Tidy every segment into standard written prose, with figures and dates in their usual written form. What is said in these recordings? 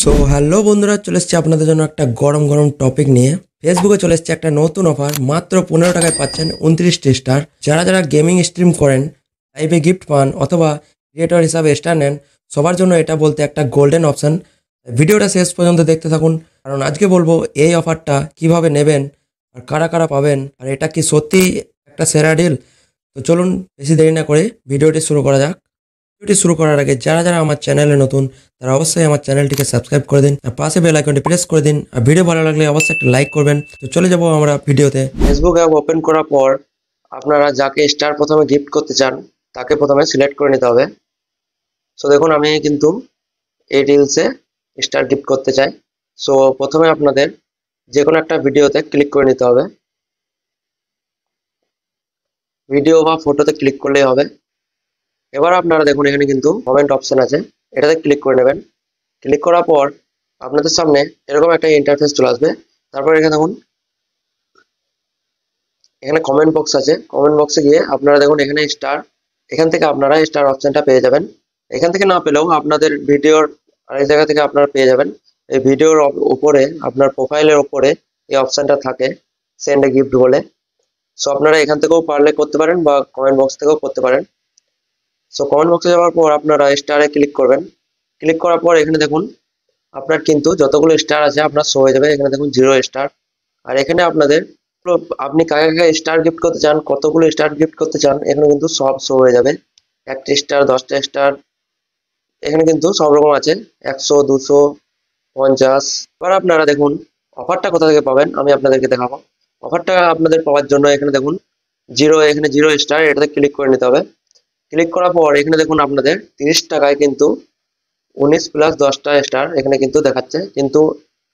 So hello বন্ধুরা, চলে এসেছি আপনাদের জন্য একটা গরম গরম টপিক নিয়ে। ফেসবুকে চলে এসেছে একটা নতুন অফার, মাত্র 15 টাকায় পাচ্ছেন 29টি স্টার। যারা যারা গেমিং স্ট্রিম করেন, লাইভে গিফট পান অথবা ক্রিয়েটর হিসাবে স্টার নেন, সবার জন্য এটা বলতে একটা গোল্ডেন অপশন। ভিডিওটা শেষ পর্যন্ত দেখতে থাকুন, কারণ আজকে বলবো এই অফারটা কিভাবে নেবেন আর কারা কারা পাবেন, আর এটা কি সত্যি একটা সেরা ডিল। তো চলুন বেশি দেরি না করে ভিডিওটি শুরু করা যাক। ভিডিওটি শুরু করার আগে যারা যারা আমার চ্যানেলে নতুন, তারা অবশ্যই আমার চ্যানেলটিকে সাবস্ক্রাইব করে দিন আর পাশে বেল আইকনটি প্রেস করে দিন। আর ভিডিও ভালো লাগলে অবশ্যই একটা লাইক করবেন। তো চলে যাব আমরা ভিডিওতে। ফেসবুক অ্যাপ ওপেন করার পর আপনারা যাকে স্টার প্রথমে গিফট করতে চান তাকে প্রথমে সিলেক্ট করে নিতে হবে। সো দেখুন, আমি কিন্তু এই রিলসে স্টার গিফট করতে চাই। সো প্রথমে আপনাদের যে কোনো একটা ভিডিওতে ক্লিক করে নিতে হবে। ভিডিও বা ফটোতে ক্লিক করলেই হবে। এবার আপনারা দেখুন, এখানে কিন্তু কমেন্ট অপশন আছে, এটাতে ক্লিক করে নেবেন। ক্লিক করার পর আপনাদের সামনে এরকম একটা ইন্টারফেস চলে আসবে। তারপর এখানে দেখুন, এখানে কমেন্ট বক্স আছে। কমেন্ট বক্সে গিয়ে আপনারা দেখুন এখানে স্টার, এখান থেকে আপনারা স্টার অপশনটা পেয়ে যাবেন। এখান থেকে না পেলেও আপনাদের ভিডিওর আরেক জায়গা থেকে আপনারা পেয়ে যাবেন। এই ভিডিওর উপরে আপনার প্রোফাইলের উপরে এই অপশনটা থাকে, সেন্ড এ গিফট বলে। সো আপনারা এখান থেকেও পারলে করতে পারেন বা কমেন্ট বক্স থেকেও করতে পারেন। সো কমেন্ট বক্সে যাওয়ার পর আপনারা স্টারে ক্লিক করবেন। ক্লিক করার পর এখানে দেখুন আপনার কিন্তু যতগুলো স্টার আছে আপনার শো হয়ে যাবে। এখানে দেখুন 0 স্টার। আর এখানে আপনাদের আপনি কাকে কাকে স্টার গিফট করতে চান, কতগুলো স্টার গিফট করতে চান, এখানে কিন্তু সব শো হয়ে যাবে। 1টা স্টার, 10টা স্টার, এখানে কিন্তু সব রকম আছে। 100, 200, 50। এবার আপনারা দেখুন অফারটা কোথা থেকে পাবেন, আমি আপনাদেরকে দেখাবো। অফারটা আপনাদের পাওয়ার জন্য এখানে দেখুন এখানে 0 স্টার, এটাতে ক্লিক করে নিতে হবে। ক্লিক করার পর এখানে দেখুন আপনাদের 30 টাকায় কিন্তু 19 প্লাস 10টা স্টার এখানে কিন্তু দেখাচ্ছে। কিন্তু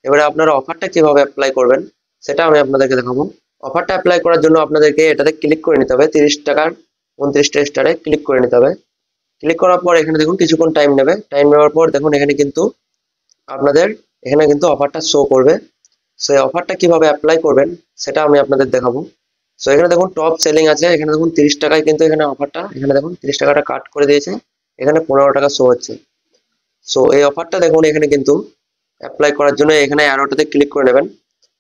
এবারে আপনারা অফারটা কিভাবে অ্যাপ্লাই করবেন সেটা আমি আপনাদেরকে দেখাবো। অফারটা অ্যাপ্লাই করার জন্য আপনাদেরকে এটাতে ক্লিক করে নিতে হবে। 30 টাকার 29টা স্টারে ক্লিক করে নিতে হবে। ক্লিক করার পর এখানে দেখুন কিছুক্ষণ টাইম নেবে। টাইম নেওয়ার পর দেখুন এখানে কিন্তু আপনাদের এখানে কিন্তু অফারটা শো করবে। সেই অফারটা কিভাবে অ্যাপ্লাই করবেন সেটা আমি আপনাদের দেখাবো। সো এখানে দেখুন টপ সেলিং আছে, এখানে দেখুন 30 টাকায় কিন্তু এখানে অফারটা, এখানে দেখুন 30 টাকাটা কাট করে দিয়েছে, এখানে 15 টাকা শো হচ্ছে। সো এই অফারটা দেখুন এখানে কিন্তু অ্যাপ্লাই করার জন্য এখানে অ্যারোটাতে ক্লিক করে নেবেন।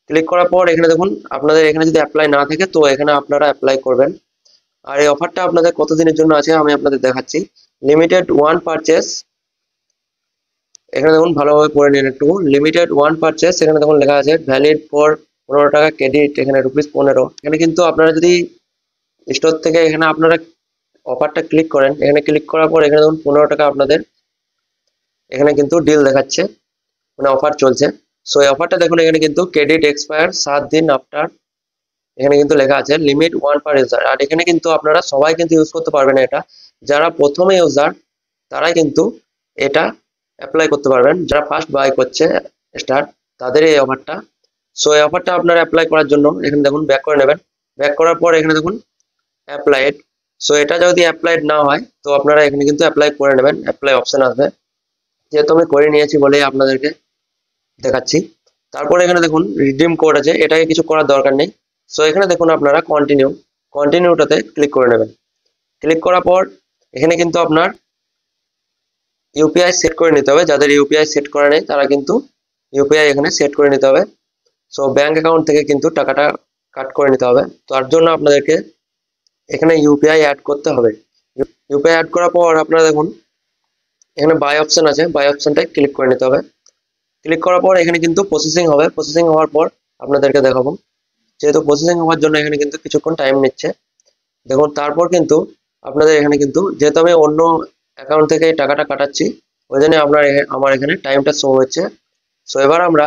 ক্লিক করার পর এখানে দেখুন আপনাদের এখানে যদি অ্যাপ্লাই না থাকে তো এখানে আপনারা অ্যাপ্লাই করবেন। আর এই অফারটা আপনাদের কতদিনের জন্য আছে আমি আপনাদের দেখাচ্ছি। লিমিটেড ওয়ান পারচেস, এখানে দেখুন ভালোভাবে পড়ে নিন একটু। লিমিটেড ওয়ান পারচেস, এখানে দেখুন লেখা আছে ভ্যালিড ফর 15 টাকা ক্রেডিট, এখানে ₹15। এখানে কিন্তু আপনারা যদি স্টোর থেকে এখানে আপনারা অফারটা ক্লিক করেন, এখানে ক্লিক করার পর এখানে দেখুন 15 টাকা আপনাদের এখানে কিন্তু ডিল দেখাচ্ছে, মানে অফার চলছে। সো এই অফারটা দেখুন এখানে কিন্তু ক্রেডিট এক্সপায়ার 7 দিন আফটার, এখানে কিন্তু লেখা আছে লিমিট ওয়ান পার ইউজার। আর এখানে কিন্তু আপনারা সবাই কিন্তু ইউজ করতে পারবেন এটা। যারা প্রথমে ইউজার তারাই কিন্তু এটা অ্যাপ্লাই করতে পারবেন। যারা ফার্স্ট বাই করছে স্টার্ট, তাদের এই অফারটা। সো এই অফারটা আপনারা অ্যাপ্লাই করার জন্য এখানে দেখুন ব্যাক করে নেবেন। ব্যাক করার পর এখানে দেখুন অ্যাপ্লাইড। সো এটা যদি অ্যাপ্লাইড না হয় তো আপনারা এখানে কিন্তু অ্যাপ্লাই করে নেবেন, অ্যাপ্লাই অপশন আসবে। যেহেতু আমি করে নিয়েছি বলেই আপনাদেরকে দেখাচ্ছি। তারপর এখানে দেখুন রিডিম কোড আছে, এটাকে কিছু করার দরকার নেই। সো এখানে দেখুন আপনারা কন্টিনিউটাতে ক্লিক করে নেবেন। ক্লিক করার পর এখানে কিন্তু আপনার ইউপিআই সেট করে নিতে হবে। যাদের ইউপিআই সেট করা নেই তারা কিন্তু ইউপিআই এখানে সেট করে নিতে হবে। সো ব্যাংক অ্যাকাউন্ট থেকে কিন্তু টাকাটা কাট করে নিতে হবে। তার জন্য আপনাদেরকে এখানে ইউপিআই অ্যাড করতে হবে। ইউপিআই অ্যাড করার পর আপনারা দেখুন এখানে বাই অপশন আছে, বাই অপশনটায় ক্লিক করে নিতে হবে। ক্লিক করার পর এখানে কিন্তু প্রসেসিং হবে। প্রসেসিং হওয়ার পর আপনাদেরকে দেখাবো। যেহেতু প্রসেসিং হওয়ার জন্য এখানে কিন্তু কিছুক্ষণ টাইম নিচ্ছে। দেখুন তারপর কিন্তু আপনাদের এখানে কিন্তু যেহেতু আমি অন্য অ্যাকাউন্ট থেকে এই টাকাটা কাটাচ্ছি, ওই জন্য আমার এখানে টাইমটা শো হচ্ছে। সো এবার আমরা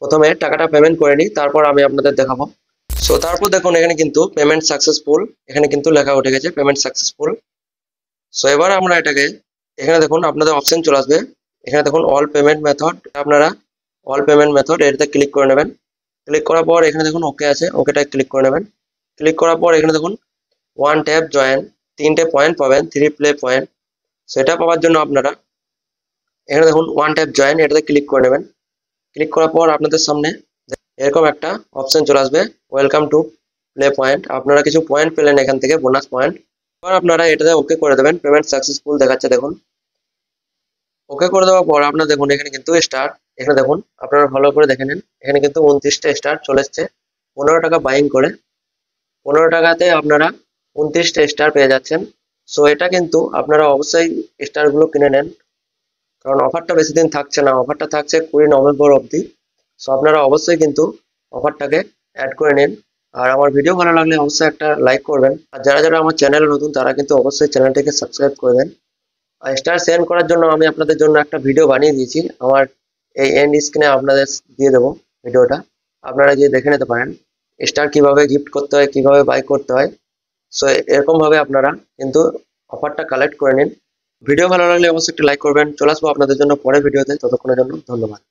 প্রথমে টাকাটা পেমেন্ট করে নিই, তারপর আমি আপনাদের দেখাবো। সো তারপর দেখুন এখানে কিন্তু পেমেন্ট সাকসেসফুল, এখানে কিন্তু লেখা উঠে গেছে পেমেন্ট সাকসেসফুল। সো এবার আমরা এটাকে এখানে দেখুন আপনাদের অপশন চলে আসবে। এখানে দেখুন অল পেমেন্ট মেথড, আপনারা অল পেমেন্ট মেথড এটাতে ক্লিক করে নেবেন। ক্লিক করার পর এখানে দেখুন ওকে আছে, ওকেটায় ক্লিক করে নেবেন। ক্লিক করার পর এখানে দেখুন ওয়ান ট্যাপ জয়েন, 3টে পয়েন্ট পাবেন, 3 প্লে পয়েন্ট। সেটা পাওয়ার জন্য আপনারা এখানে দেখুন ওয়ান ট্যাপ জয়েন, এটাতে ক্লিক করে নেবেন। ক্লিক করার পর আপনাদের সামনে এরকম একটা অপশন চলে আসবে, ওয়েলকাম টু প্লে পয়েন্ট। আপনারা কিছু পয়েন্ট পেলেন এখান থেকে, বোনাস পয়েন্ট। এবার আপনারা এটাতে ওকে করে দেবেন। পেমেন্ট সাকসেসফুল দেখাচ্ছে দেখুন। ওকে করে দেওয়ার পর আপনারা দেখুন এখানে কিন্তু স্টার, এখানে দেখুন আপনারা ভালো করে দেখে নিন, এখানে কিন্তু 29টা স্টার চলে এসছে 15 টাকা বাইং করে। 15 টাকাতে আপনারা 29টা স্টার পেয়ে যাচ্ছেন। সো এটা কিন্তু আপনারা অবশ্যই স্টারগুলো কিনে নেন, কারণ অফারটা বেশি দিন থাকছে না, অফারটা থাকছে 20 নভেম্বর অবধি। সো আপনারা অবশ্যই কিন্তু অফারটাকে অ্যাড করে নিন। আর আমার ভিডিও ভালো লাগলে অবশ্যই একটা লাইক করবেন, আর যারা যারা আমার চ্যানেলে নতুন তারা কিন্তু অবশ্যই চ্যানেলটিকে সাবস্ক্রাইব করে দেন। আর স্টার সেন্ড করার জন্য আমি আপনাদের জন্য একটা ভিডিও বানিয়ে দিয়েছি, আমার এই এন্ড স্ক্রিনে আপনাদের দিয়ে দেবো ভিডিওটা, আপনারা গিয়ে দেখে নিতে পারেন স্টার কিভাবে গিফট করতে হয়, কিভাবে বাই করতে হয়। সো এরকম ভাবে আপনারা কিন্তু অফারটা কালেক্ট করে নিন। ভিডিও ভালো লাগলে অবশ্যই একটা লাইক করবেন। চলে আসবো আপনাদের জন্য পরের ভিডিওতে, ততক্ষণের জন্য ধন্যবাদ।